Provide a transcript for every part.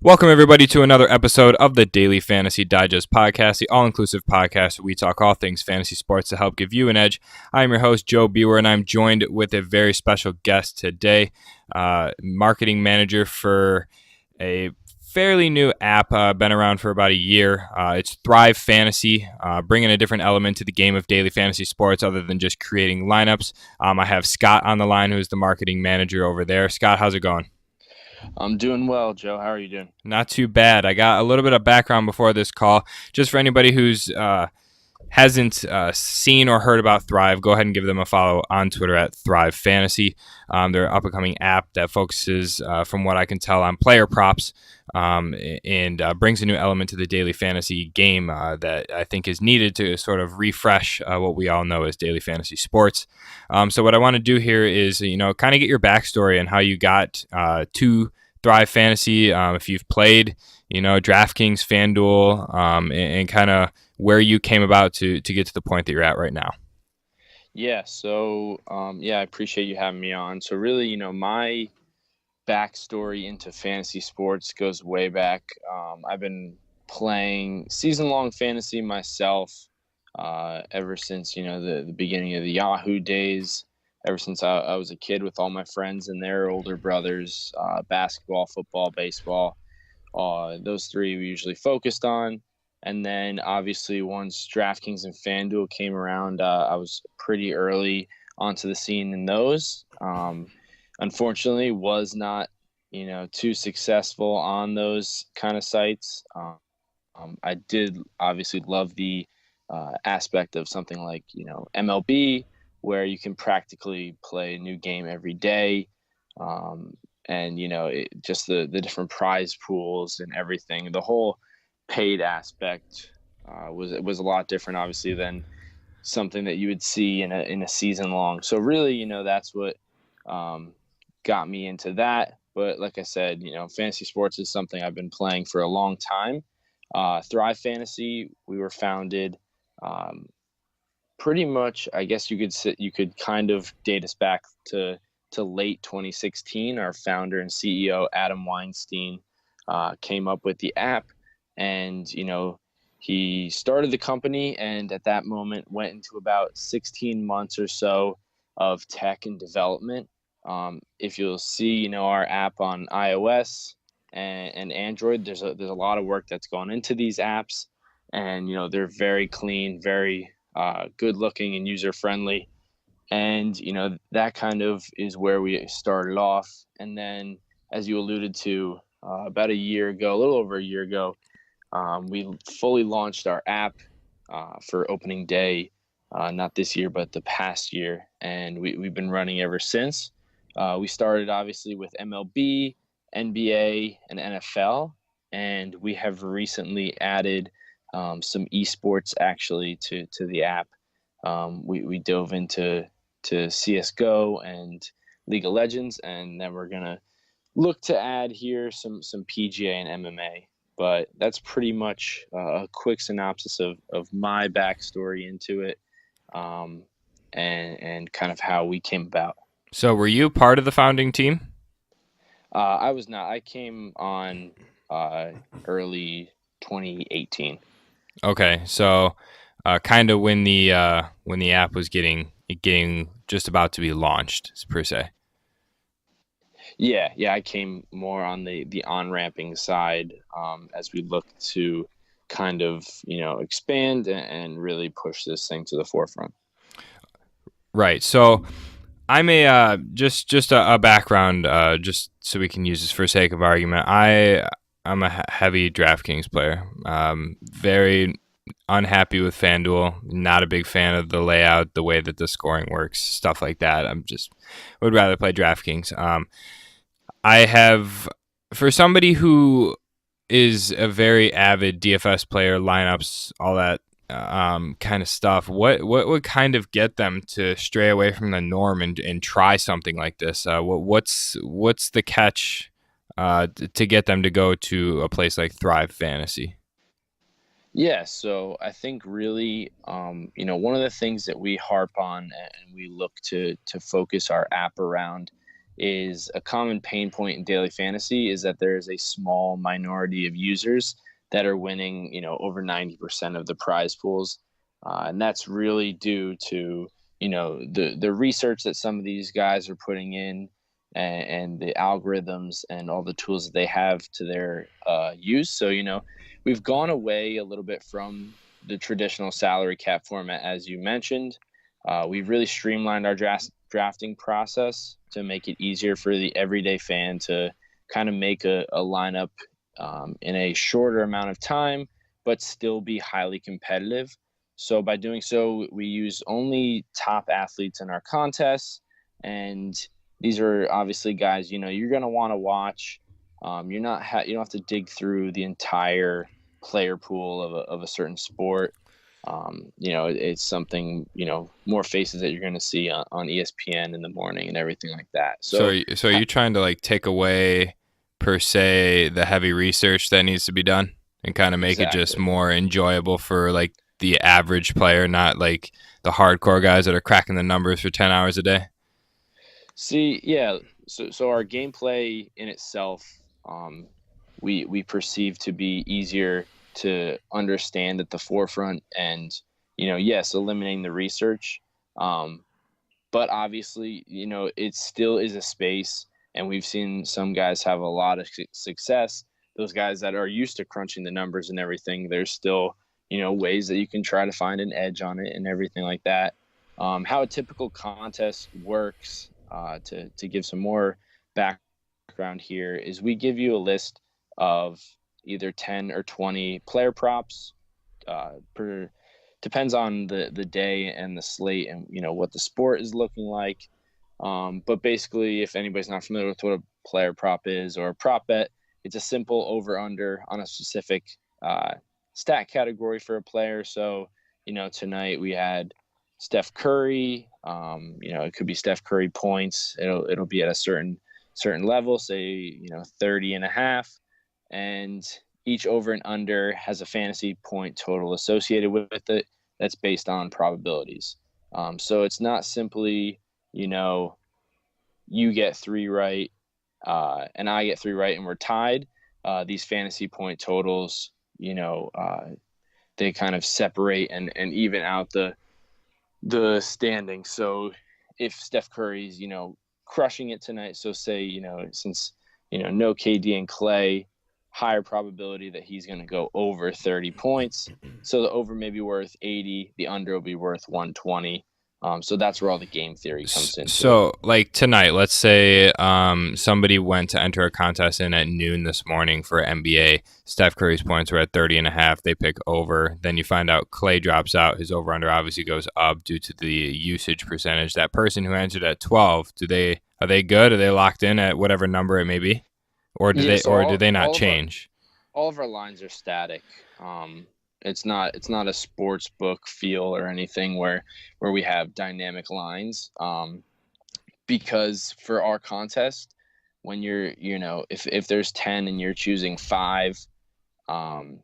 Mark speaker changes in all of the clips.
Speaker 1: Welcome, everybody, to another episode of the Daily Fantasy Digest podcast, the all-inclusive podcast where we talk all things fantasy sports to help give you an edge. I'm your host, Joe Bewer, and I'm joined with a very special guest today, marketing manager for a fairly new app, been around for about a year. It's ThriveFantasy, bringing a different element to the game of daily fantasy sports other than just creating lineups. I have Scott on the line, who's the marketing manager over there. Scott, how's it going?
Speaker 2: I'm doing well, Joe. How are you doing?
Speaker 1: Not too bad. I got a little bit of background before this call. Just for anybody who's hasn't seen or heard about Thrive, go ahead and give them a follow on Twitter at Thrive Fantasy. They're an up-and-coming app that focuses, from what I can tell, on player props and brings a new element to the daily fantasy game that I think is needed to sort of refresh what we all know as daily fantasy sports. So what I want to do here is, kind of get your backstory and how you got to Thrive Fantasy. If you've played, DraftKings, FanDuel, and kind of where you came about to get to the point that you're at right now.
Speaker 2: I appreciate you having me on. So really, my backstory into fantasy sports goes way back. I've been playing season-long fantasy myself ever since, the beginning of the Yahoo days, ever since I was a kid with all my friends and their older brothers, basketball, football, baseball. Those three we usually focused on. And then obviously once DraftKings and FanDuel came around, I was pretty early onto the scene in those. Unfortunately, was not too successful on those kind of sites. I did obviously love the aspect of something like MLB, where you can practically play a new game every day. And just the different prize pools and everything, the whole paid aspect was a lot different, obviously, than something that you would see in a season long. So really, that's what got me into that. But like I said, fantasy sports is something I've been playing for a long time. Thrive Fantasy, we were founded pretty much, I guess you could kind of date us back to late 2016. Our founder and CEO Adam Weinstein came up with the app, and he started the company, and at that moment went into about 16 months or so of tech and development. If you'll see, our app on iOS and Android, there's a lot of work that's gone into these apps, and they're very clean, very good looking and user friendly. And that kind of is where we started off. And then, as you alluded to, about a year ago, a little over a year ago, we fully launched our app for opening day, not this year, but the past year. And we've been running ever since. We started obviously with MLB, NBA, and NFL. And we have recently added some esports actually to the app. We dove into CSGO and League of Legends, and then we're going to look to add here some PGA and MMA. But that's pretty much a quick synopsis of my backstory into it, and kind of how we came about.
Speaker 1: So, were you part of the founding team?
Speaker 2: I was not. I came on early 2018.
Speaker 1: Okay, so kind of when the app was getting just about to be launched, per se.
Speaker 2: Yeah. I came more on the on ramping side, as we look to kind of expand and really push this thing to the forefront.
Speaker 1: Right. So I'm a just a background, just so we can use this for sake of argument. I'm a heavy DraftKings player. Very unhappy with FanDuel. Not a big fan of the layout, the way that the scoring works, stuff like that. Would rather play DraftKings. I have, for somebody who is a very avid DFS player, lineups, all that kind of stuff. What would kind of get them to stray away from the norm and try something like this? What's the catch to get them to go to a place like Thrive Fantasy?
Speaker 2: Yeah, so I think really, one of the things that we harp on and we look to focus our app around is a common pain point in daily fantasy is that there is a small minority of users that are winning, over 90% of the prize pools. And that's really due to, the research that some of these guys are putting in, and the algorithms and all the tools that they have to their use. So, we've gone away a little bit from the traditional salary cap format, as you mentioned. We've really streamlined our drafting process to make it easier for the everyday fan to kind of make a lineup in a shorter amount of time, but still be highly competitive. So by doing so, we use only top athletes in our contests, and these are obviously guys you're going to want to watch. You don't have to dig through the entire player pool of a certain sport. It's something, more faces that you're going to see on ESPN in the morning and everything like that.
Speaker 1: So,
Speaker 2: So,
Speaker 1: so are you trying to like take away per se the heavy research that needs to be done and kind of make it just
Speaker 2: exactly.
Speaker 1: more enjoyable for like the average player, not like the hardcore guys that are cracking the numbers for 10 hours a day?
Speaker 2: See, yeah. So our gameplay in itself, um, we perceive to be easier to understand at the forefront, and yes, eliminating the research. Um, but obviously, it still is a space, and we've seen some guys have a lot of success. Those guys that are used to crunching the numbers and everything, there's still, ways that you can try to find an edge on it and everything like that. How a typical contest works, to give some more background here, is we give you a list of either 10 or 20 player props per depends on the day and the slate, and what the sport is looking like. But basically, if anybody's not familiar with what a player prop is or a prop bet, it's a simple over under on a specific uh, stat category for a player. So tonight we had Steph Curry. It could be Steph Curry points. It'll be at a certain level, say 30 and a half, and each over and under has a fantasy point total associated with it that's based on probabilities. So it's not simply, you know, you get three right, and I get three right, and we're tied. These fantasy point totals, they kind of separate and even out the standings. So if Steph Curry's, crushing it tonight, so say, since, no KD and Clay, higher probability that he's going to go over 30 points. So the over may be worth 80, the under will be worth 120. So that's where all the game theory comes into it.
Speaker 1: So, like tonight, let's say somebody went to enter a contest in at noon this morning for NBA. Steph Curry's points were at 30 and a half. They pick over. Then you find out Clay drops out. His over under obviously goes up due to the usage percentage. That person who entered at 12, are they good? Are they locked in at whatever number it may be? Or do
Speaker 2: Yeah,
Speaker 1: they
Speaker 2: so
Speaker 1: or do
Speaker 2: all,
Speaker 1: they not
Speaker 2: all of our
Speaker 1: change?
Speaker 2: all of our lines are static. It's not a sports book feel or anything where we have dynamic lines. Because for our contest, when if there's 10 and you're choosing five, um,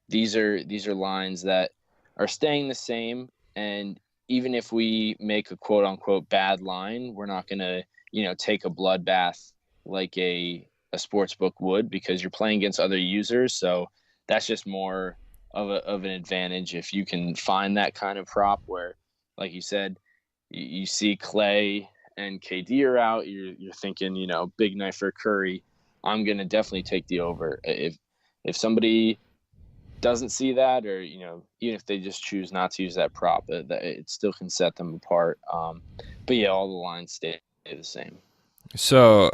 Speaker 2: these are lines that are staying the same. And even if we make a quote unquote bad line, we're not gonna take a bloodbath like a sports book would, because you're playing against other users. So that's just more of an advantage if you can find that kind of prop where, like you said, you see Clay and KD are out. You're thinking, big night for Curry. I'm gonna definitely take the over. If somebody doesn't see that, or even if they just choose not to use that prop, it still can set them apart. But yeah, all the lines stay the same.
Speaker 1: So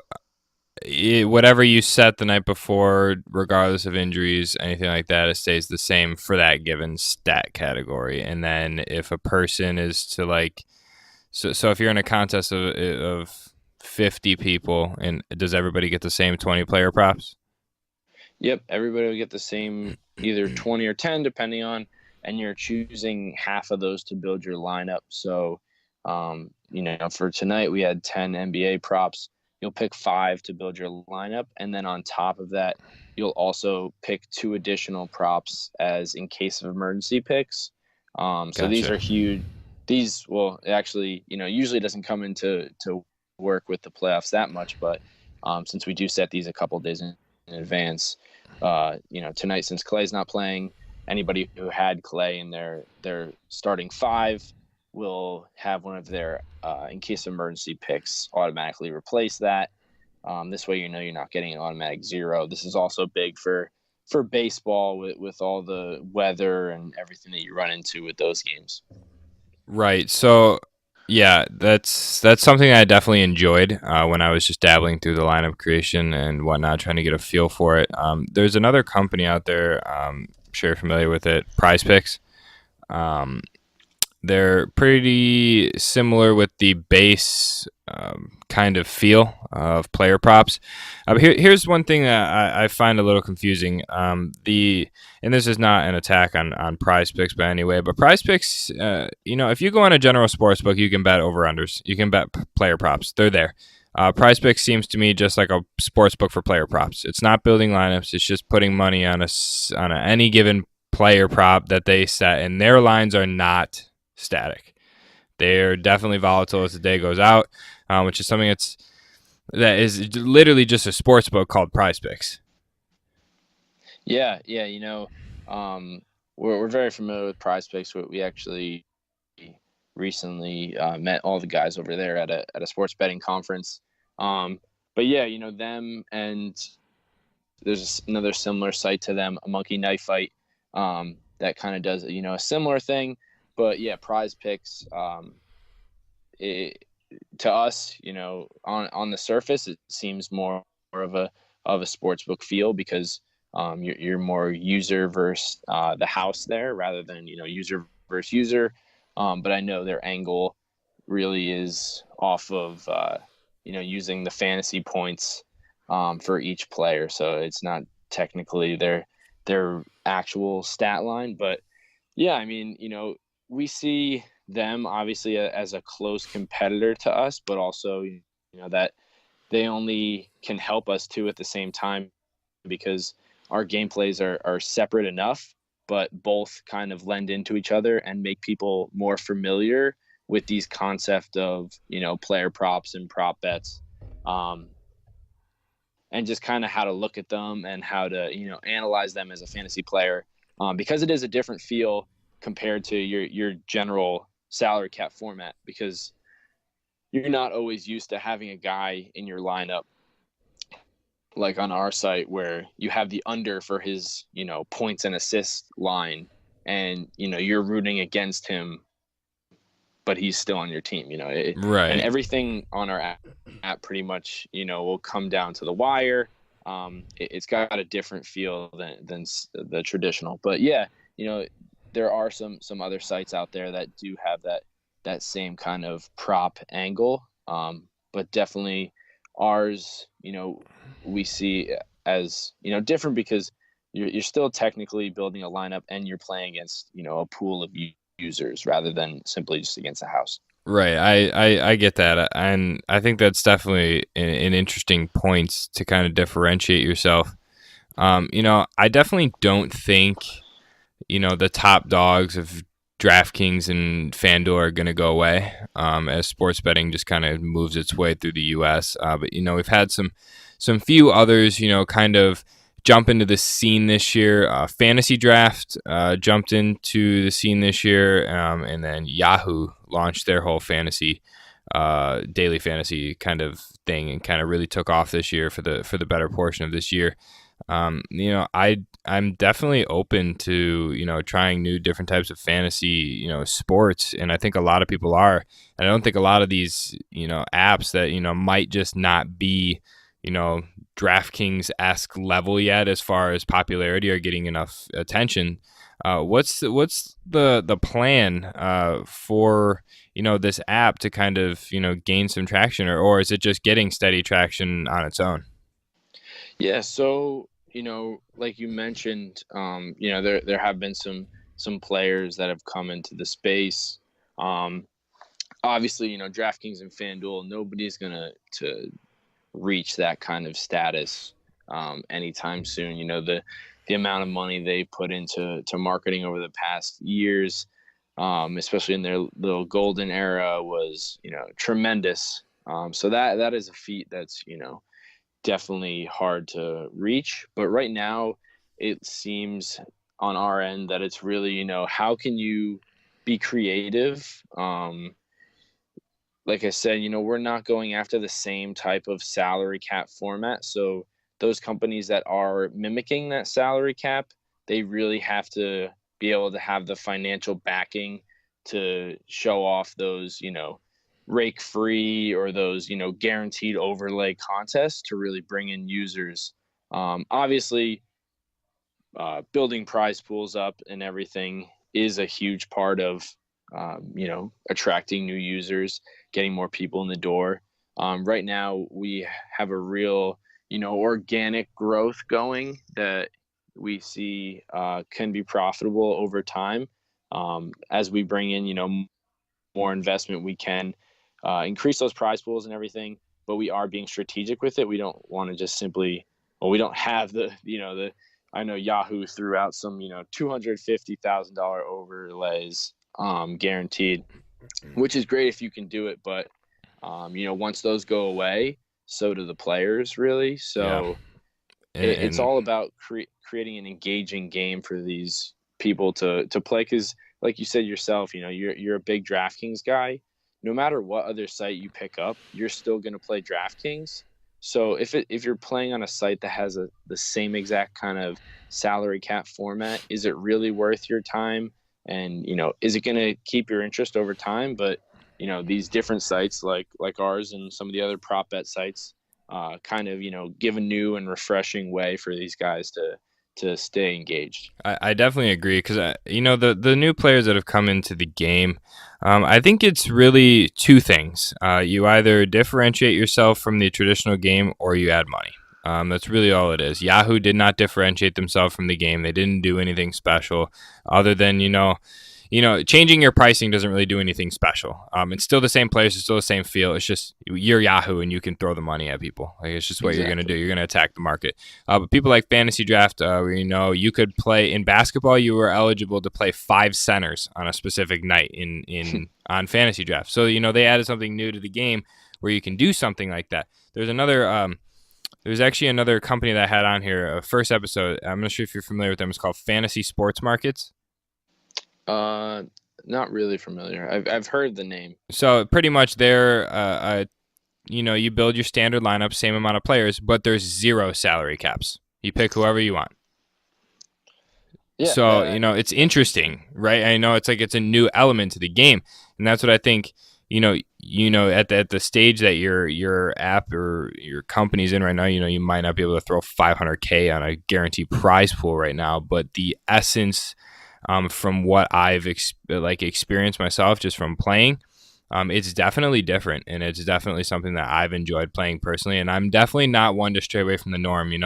Speaker 1: whatever you set the night before, regardless of injuries, anything like that, it stays the same for that given stat category. And then if a person is to like, so if you're in a contest of 50 people, and does everybody get the same 20 player props?
Speaker 2: Yep, everybody will get the same, either 20 or 10 depending on, and you're choosing half of those to build your lineup. So for tonight we had 10 NBA props. You'll pick 5 to build your lineup, and then on top of that you'll also pick 2 additional props as in case of emergency picks. So these
Speaker 1: Gotcha.
Speaker 2: are huge. These, well, it actually, usually doesn't come into work with the playoffs that much, but since we do set these a couple days in advance, tonight, since Clay's not playing, anybody who had Clay in their starting five will have one of their in case of emergency picks automatically replace that. This way, you're not getting an automatic zero. This is also big for baseball with all the weather and everything that you run into with those games.
Speaker 1: Right. So, yeah, that's something I definitely enjoyed when I was just dabbling through the lineup creation and whatnot, trying to get a feel for it. There's another company out there. I'm sure you're familiar with it, Prize Picks. Um, they're pretty similar with the base kind of feel of player props. Here's one thing that I find a little confusing. And this is not an attack on Prize Picks by any way, but Prize Picks, if you go on a general sports book, you can bet over unders, you can bet player props. They're there. Prize Picks seems to me just like a sports book for player props. It's not building lineups. It's just putting money on any given player prop that they set, and their lines are not static. They're definitely volatile as the day goes out, which is something that is literally just a sports book called Prize Picks.
Speaker 2: Yeah. We're very familiar with Prize Picks. We actually recently met all the guys over there at a sports betting conference. But yeah, them, and there's another similar site to them, a Monkey Knife Fight, that kind of does a similar thing. But yeah, Prize Picks, to us, on the surface, it seems more of a sports book feel because you're more user versus the house there rather than user versus user. But I know their angle really is off of using the fantasy points for each player, so it's not technically their actual stat line. But yeah, I mean, we see them obviously as a close competitor to us, but also that they only can help us too at the same time because our gameplays are separate enough, but both kind of lend into each other and make people more familiar with these concept of player props and prop bets, and just kind of how to look at them and how to analyze them as a fantasy player, because it is a different feel compared to your general salary cap format, because you're not always used to having a guy in your lineup like on our site where you have the under for his points and assists line, and you're rooting against him but he's still on your team, and
Speaker 1: Right.
Speaker 2: everything on our app pretty much will come down to the wire. It's got a different feel than the traditional, but yeah, there are some other sites out there that do have that same kind of prop angle, but definitely ours, we see as different because you're still technically building a lineup and you're playing against a pool of users rather than simply just against a house.
Speaker 1: Right. I get that. And I think that's definitely an interesting point to kind of differentiate yourself. I definitely don't think, the top dogs of DraftKings and FanDuel are going to go away as sports betting just kind of moves its way through the U.S. But, we've had some few others, kind of jump into the scene this year. Fantasy Draft jumped into the scene this year, and then Yahoo launched their whole fantasy, daily fantasy kind of thing, and kind of really took off this year for the better portion of this year. I'm definitely open to trying new different types of fantasy sports, and I think a lot of people are. And I don't think a lot of these apps that might just not be DraftKings-esque level yet as far as popularity are getting enough attention. What's the plan for this app to kind of gain some traction, or is it just getting steady traction on its own?
Speaker 2: Yeah, so like you mentioned, there have been some players that have come into the space. Obviously, DraftKings and FanDuel, nobody's gonna to reach that kind of status anytime soon. The amount of money they put into marketing over the past years, especially in their little golden era, was tremendous. So that is a feat that's definitely hard to reach. But right now, it seems on our end that it's really how can you be creative. Like I said, we're not going after the same type of salary cap format. So those companies that are mimicking that salary cap, they really have to be able to have the financial backing to show off those, rake free or those, guaranteed overlay contests to really bring in users. Obviously, building prize pools up and everything is a huge part of attracting new users, getting more people in the door. Right now we have a real organic growth going that we see can be profitable over time. As we bring in more investment, we can increase those prize pools and everything, but we are being strategic with it. We don't want to just simply, well, we don't have the I know Yahoo threw out some $250,000 overlays guaranteed, which is great if you can do it, but once those go away, so do the players really.
Speaker 1: Yeah.
Speaker 2: So it's
Speaker 1: And
Speaker 2: all about creating an engaging game for these people to play, because like you said yourself, you're a big DraftKings guy. No matter what other site you pick up, you're still going to play DraftKings. So if you're playing on a site that has the same exact kind of salary cap format, is it really worth your time? And is it going to keep your interest over time? But these different sites like ours and some of the other prop bet sites kind of give a new and refreshing way for these guys to stay engaged.
Speaker 1: I definitely agree because the new players that have come into the game, I think it's really two things. You either differentiate yourself from the traditional game or you add money. That's really all it is. Yahoo did not differentiate themselves from the game. They didn't do anything special other than changing your pricing doesn't really do anything special. It's still the same players, it's still the same feel. It's just you're Yahoo and you can throw the money at people. Like, it's just what you're going to do. You're going to attack the market. But people like Fantasy Draft, where you could play in basketball, you were eligible to play 5 centers on a specific night in on Fantasy Draft. So they added something new to the game where you can do something like that. There's actually another company that I had on here, first episode. I'm not sure if you're familiar with them. It's called Fantasy Sports Markets.
Speaker 2: Not really familiar. I've heard the name.
Speaker 1: So pretty much they're, you build your standard lineup, same amount of players, but there's 0 salary caps. You pick whoever you want.
Speaker 2: Yeah.
Speaker 1: So, it's interesting, right? I know it's a new element to the game. And that's what I think, at the stage that your app or your company's in right now, you might not be able to throw $500K on a guaranteed prize pool right now, but the essence from what I've experienced myself just from playing, it's definitely different, and it's definitely something that I've enjoyed playing personally. And I'm definitely not one to stray away from the norm. I'm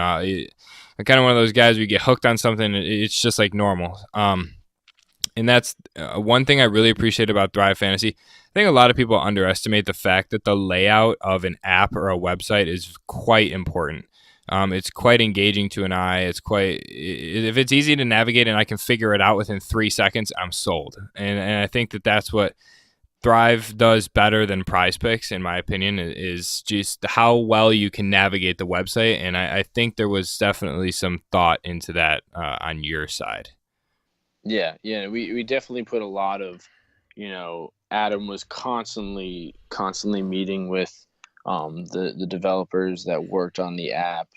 Speaker 1: kind of one of those guys where you get hooked on something, it's just like normal. And that's one thing I really appreciate about Thrive Fantasy. I think a lot of people underestimate the fact that the layout of an app or a website is quite important. It's quite engaging to an eye. If it's easy to navigate and I can figure it out within 3 seconds, I'm sold. And I think that's what Thrive does better than Prize Picks, in my opinion, is just how well you can navigate the website. And I think there was definitely some thought into that on your side.
Speaker 2: Yeah. We definitely put a lot of, Adam was constantly meeting with the developers that worked on the app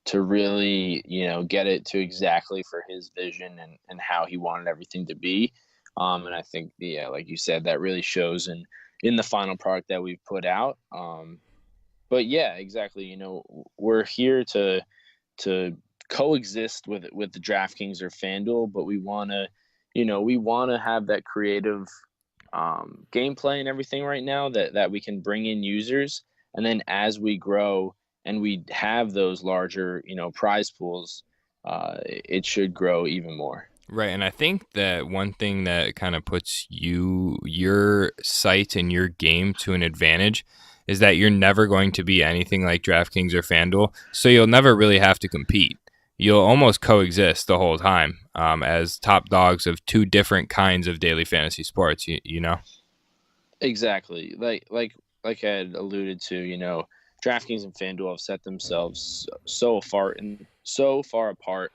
Speaker 2: to really, get it to exactly for his vision and how he wanted everything to be. And I think, like you said, that really shows in the final product that we've put out. But yeah, exactly. We're here to coexist with the DraftKings or FanDuel, but we want to have that creative gameplay and everything right now that we can bring in users. And then as we grow and we have those larger, prize pools, it should grow even more.
Speaker 1: Right, and I think that one thing that kind of puts your site and your game to an advantage is that you're never going to be anything like DraftKings or FanDuel, so you'll never really have to compete. You'll almost coexist the whole time as top dogs of 2 different kinds of daily fantasy sports. You know.
Speaker 2: Exactly. Like like I had alluded to, DraftKings and FanDuel have set themselves so far apart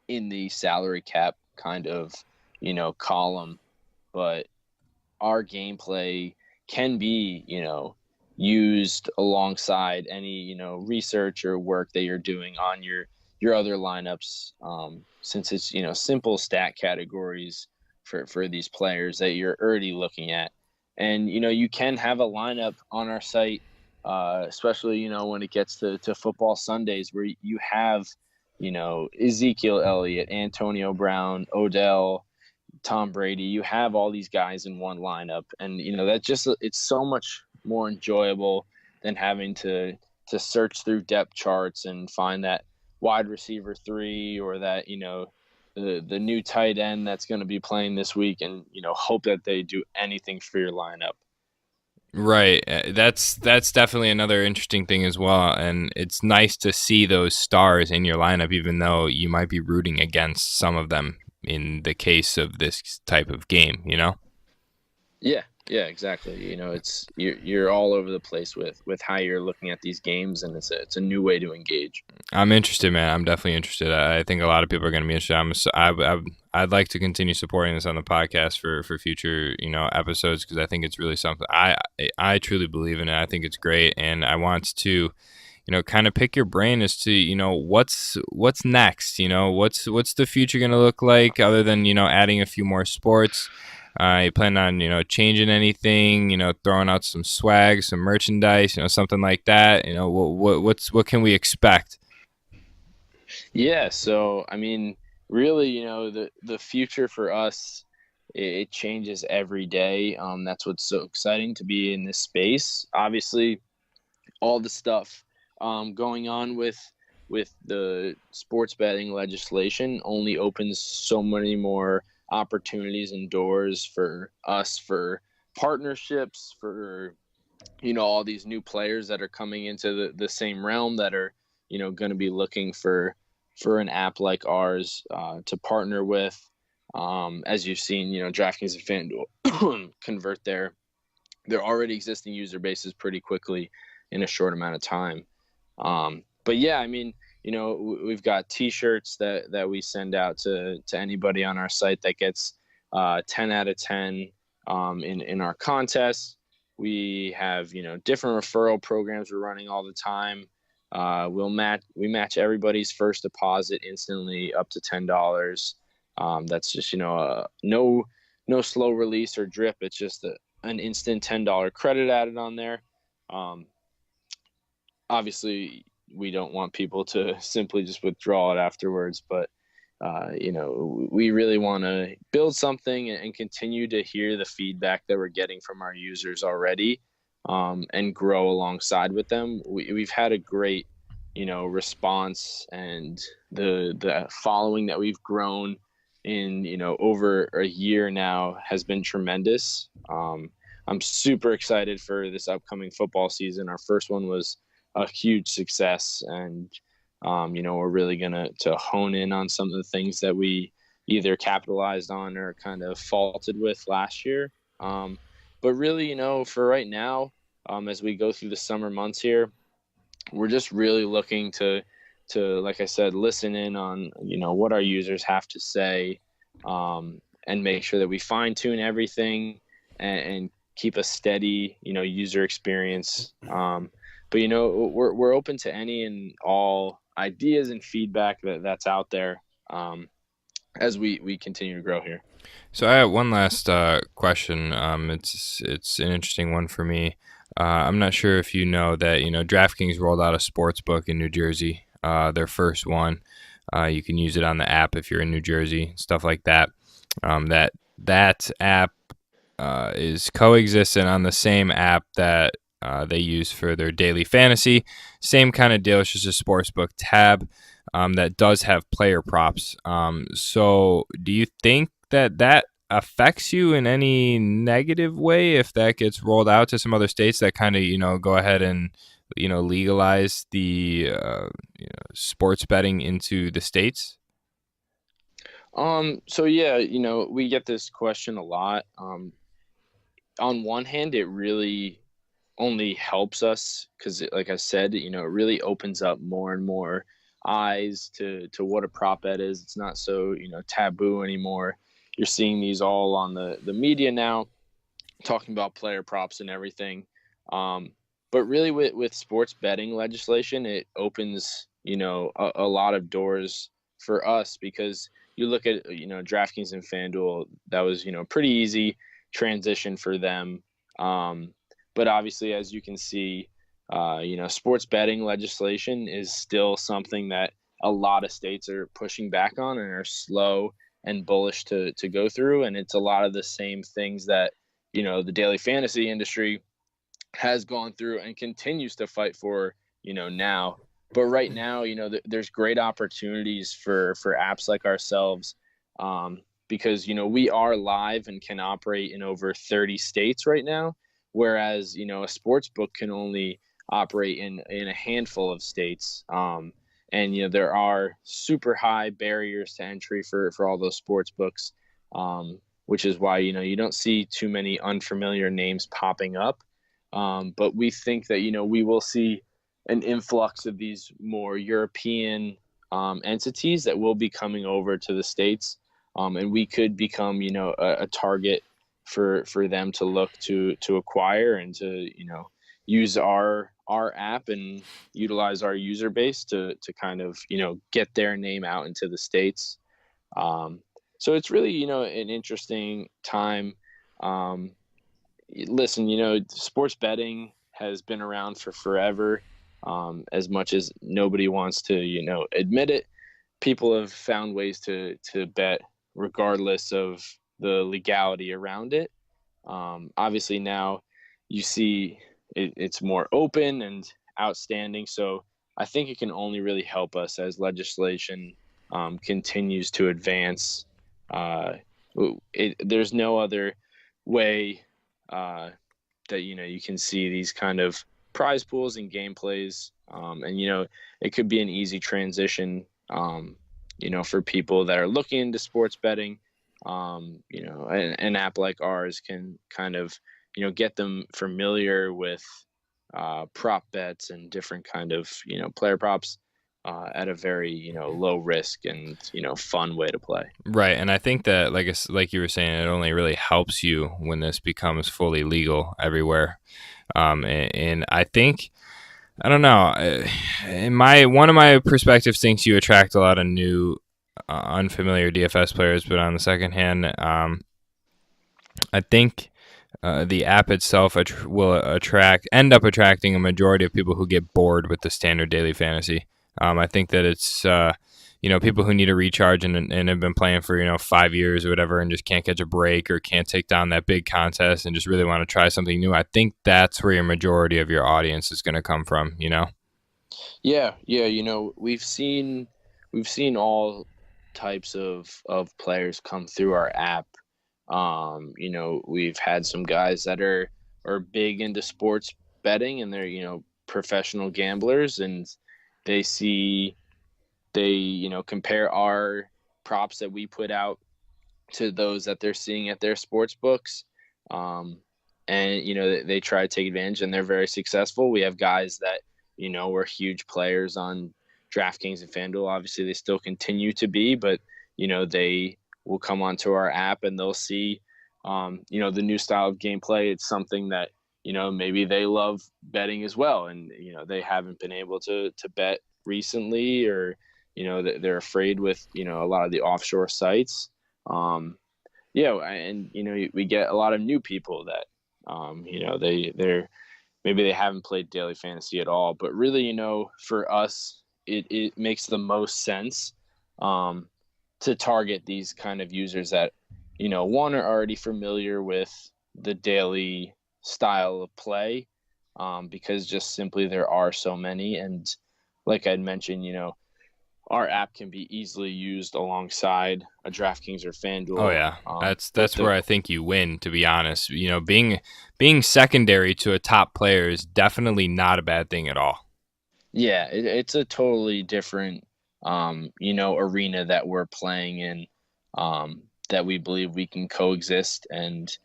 Speaker 2: in the salary cap kind of, column, but our gameplay can be, used alongside any, research or work that you're doing on your other lineups, since it's, simple stat categories for these players that you're already looking at. And, you can have a lineup on our site, especially, when it gets to football Sundays where you have, Ezekiel Elliott, Antonio Brown, Odell, Tom Brady. You have all these guys in one lineup, and that just it's so much more enjoyable than having to search through depth charts and find that wide receiver 3 or that the new tight end that's going to be playing this week, and hope that they do anything for your lineup.
Speaker 1: Right. That's definitely another interesting thing as well, and it's nice to see those stars in your lineup, even though you might be rooting against some of them in the case of this type of game.
Speaker 2: Yeah, exactly. It's you're all over the place with how you're looking at these games, and it's a new way to engage.
Speaker 1: I'm interested, man. I'm definitely interested. I think a lot of people are going to be interested. I'd like to continue supporting this on the podcast for future episodes, because I think it's really something I truly believe in it. I think it's great, and I want to kind of pick your brain as to what's next. What's the future going to look like, other than adding a few more sports. You plan on changing anything? Throwing out some swag, some merchandise, something like that. What can we expect?
Speaker 2: Yeah, so I mean, really, the future for us, it changes every day. That's what's so exciting to be in this space. Obviously, all the stuff going on with the sports betting legislation only opens so many more opportunities and doors for us for partnerships, for all these new players that are coming into the same realm that are going to be looking for an app like ours to partner with. As you've seen, DraftKings and FanDuel convert their already existing user bases pretty quickly in a short amount of time. But yeah, I mean, we've got T-shirts that we send out to anybody on our site that gets 10 out of 10 in our contests. We have different referral programs we're running all the time. We match everybody's first deposit instantly up to $10. That's just no slow release or drip. It's just an instant $10 credit added on there. Um, Obviously, we don't want people to simply just withdraw it afterwards, but we really want to build something and continue to hear the feedback that we're getting from our users already, and grow alongside with them. We've had a great, response, and the following that we've grown in, over a year now has been tremendous. I'm super excited for this upcoming football season. Our first one was a huge success, and we're really gonna to hone in on some of the things that we either capitalized on or kind of faulted with last year. But really, for right now, as we go through the summer months here, we're just really looking to like I said, listen in on what our users have to say, and make sure that we fine tune everything, and keep a steady user experience. But we're open to any and all ideas and feedback that's out there, as we continue to grow here.
Speaker 1: So I have one last question. It's an interesting one for me. I'm not sure if you know that DraftKings rolled out a sports book in New Jersey. Their first one. You can use it on the app if you're in New Jersey, stuff like that. That app is coexistent on the same app that they use for their daily fantasy. Same kind of deal. It's just a sportsbook tab that does have player props. So do you think that affects you in any negative way if that gets rolled out to some other states that kind of go ahead and legalize the sports betting into the states?
Speaker 2: So yeah, we get this question a lot. On one hand, it really only helps us because, like I said, it really opens up more and more eyes to what a prop bet is. It's not so taboo anymore. You're seeing these all on the media now, talking about player props and everything. Um, but really, with sports betting legislation, it opens a lot of doors for us because you look at DraftKings and FanDuel. That was pretty easy transition for them. Um, but obviously, as you can see, sports betting legislation is still something that a lot of states are pushing back on and are slow and bullish to go through. And it's a lot of the same things that the daily fantasy industry has gone through and continues to fight for, now. But right now, there's great opportunities for apps like ourselves, because, we are live and can operate in over 30 states right now, whereas, a sports book can only operate in a handful of states. And, there are super high barriers to entry for all those sports books, which is why, you don't see too many unfamiliar names popping up. But we think that, we will see an influx of these more European entities that will be coming over to the States. And we could become, a target for them to look to acquire and to, use our app and utilize our user base to kind of, get their name out into the States. Um, so it's really, an interesting time. Um, Listen, sports betting has been around for forever. As much as nobody wants to, admit it, people have found ways to bet regardless of the legality around it. Obviously, now you see it's more open and outstanding. So I think it can only really help us as legislation continues to advance. Uh, there's no other way uh, that you can see these kind of prize pools and gameplays, and it could be an easy transition, for people that are looking into sports betting. An app like ours can kind of get them familiar with prop bets and different kind of player props at a very low risk and fun way to play.
Speaker 1: Right, and I think that, like you were saying, it only really helps you when this becomes fully legal everywhere. And I think, I don't know, in my one of my perspectives thinks you attract a lot of new, unfamiliar DFS players, but on the second hand, I think the app itself will end up attracting a majority of people who get bored with the standard daily fantasy. I think that it's people who need a recharge and have been playing for 5 years or whatever and just can't catch a break or can't take down that big contest and just really want to try something new. I think that's where your majority of your audience is going to come from.
Speaker 2: Yeah, yeah. We've seen all types of players come through our app. We've had some guys that are big into sports betting and they're professional gamblers, and they see they compare our props that we put out to those that they're seeing at their sports books. And they try to take advantage and they're very successful. We have guys that were huge players on DraftKings and FanDuel. Obviously they still continue to be, but they will come onto our app and they'll see the new style of gameplay. It's something that maybe they love betting as well, and they haven't been able to bet recently, or they're afraid with a lot of the offshore sites. And we get a lot of new people that they're maybe they haven't played daily fantasy at all, but really for us it makes the most sense to target these kind of users that one are already familiar with the daily style of play, because just simply there are so many. And like I'd mentioned, our app can be easily used alongside a DraftKings or
Speaker 1: Oh
Speaker 2: FanDuel.
Speaker 1: yeah, that's
Speaker 2: But
Speaker 1: that's where I think you win. To be honest, being secondary to a top player is definitely not a bad thing at all.
Speaker 2: yeah, it's a totally different arena that we're playing in, that we believe we can coexist and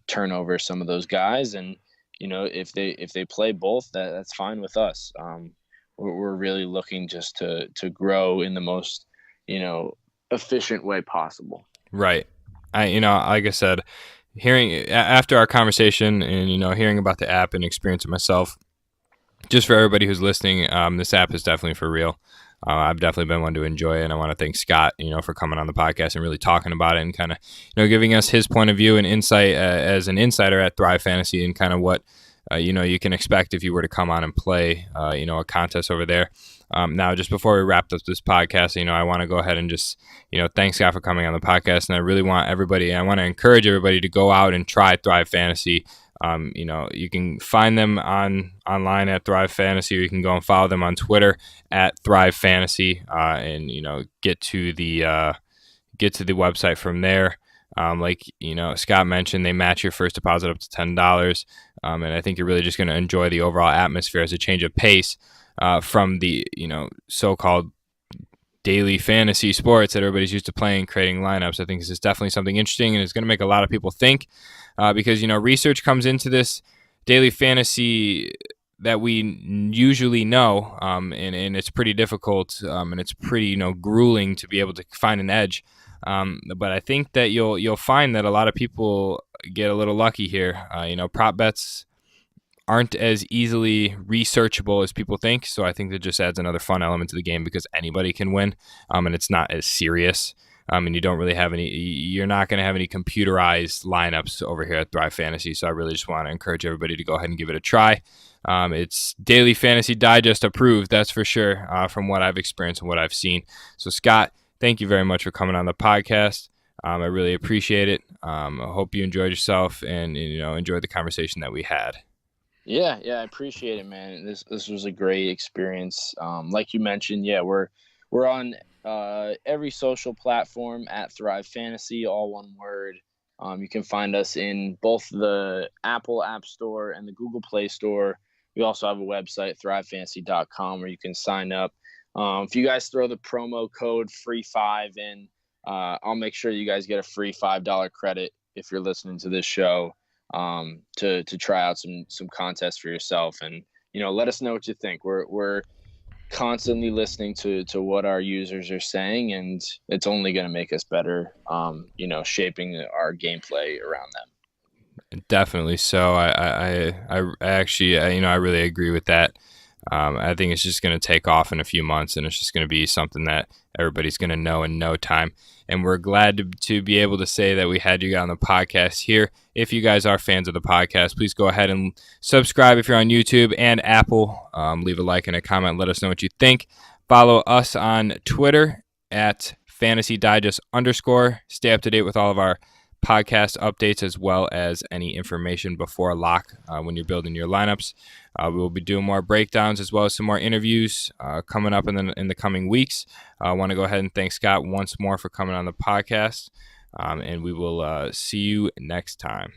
Speaker 2: turn over some of those guys and if they play both, that's fine with us. We're really looking just to grow in the most efficient way possible.
Speaker 1: Right. Like I said, hearing after our conversation and hearing about the app and experiencing myself, just for everybody who's listening, this app is definitely for real. I've definitely been one to enjoy it, and I want to thank Scott, for coming on the podcast and really talking about it and kind of, giving us his point of view and insight as an insider at Thrive Fantasy and kind of what, you can expect if you were to come on and play, a contest over there. Now, just before we wrap up this podcast, I want to go ahead and just, thank Scott for coming on the podcast, and I really want everybody, I want to encourage everybody to go out and try Thrive Fantasy. You can find them online at Thrive Fantasy, or you can go and follow them on Twitter at Thrive Fantasy, and get to the website from there. Like Scott mentioned, they match your first deposit up to $10, and I think you're really just going to enjoy the overall atmosphere as a change of pace from the so-called daily fantasy sports that everybody's used to playing, creating lineups. I think this is definitely something interesting, and it's going to make a lot of people think because research comes into this daily fantasy that we usually know, and it's pretty difficult, and it's pretty grueling to be able to find an edge. But I think that you'll find that a lot of people get a little lucky here. Prop bets aren't as easily researchable as people think. So I think that just adds another fun element to the game because anybody can win, and it's not as serious. And you don't really have you're not going to have any computerized lineups over here at Thrive Fantasy. So I really just want to encourage everybody to go ahead and give it a try. It's Daily Fantasy Digest approved, that's for sure, from what I've experienced and what I've seen. So Scott, thank you very much for coming on the podcast. I really appreciate it. I hope you enjoyed yourself and enjoyed the conversation that we had.
Speaker 2: Yeah, I appreciate it, man. This was a great experience. Like you mentioned, yeah, we're on every social platform at Thrive Fantasy, all one word. You can find us in both the Apple App Store and the Google Play Store. We also have a website, thrivefantasy.com, where you can sign up. If you guys throw the promo code FREE5 in, I'll make sure you guys get a free $5 credit if you're listening to this show. To try out some contests for yourself, and let us know what you think. We're constantly listening to what our users are saying, and it's only going to make us better, shaping our gameplay around them.
Speaker 1: Definitely. So I actually I really agree with that. I think it's just going to take off in a few months, and it's just going to be something that everybody's going to know in no time. And we're glad to be able to say that we had you on the podcast here. If you guys are fans of the podcast, please go ahead and subscribe if you're on YouTube and Apple. Leave a like and a comment. Let us know what you think. Follow us on Twitter at @FantasyDigest_. Stay up to date with all of our podcast updates as well as any information before lock when you're building your lineups. We will be doing more breakdowns as well as some more interviews coming up in the coming weeks. I want to go ahead and thank Scott once more for coming on the podcast, and we will see you next time.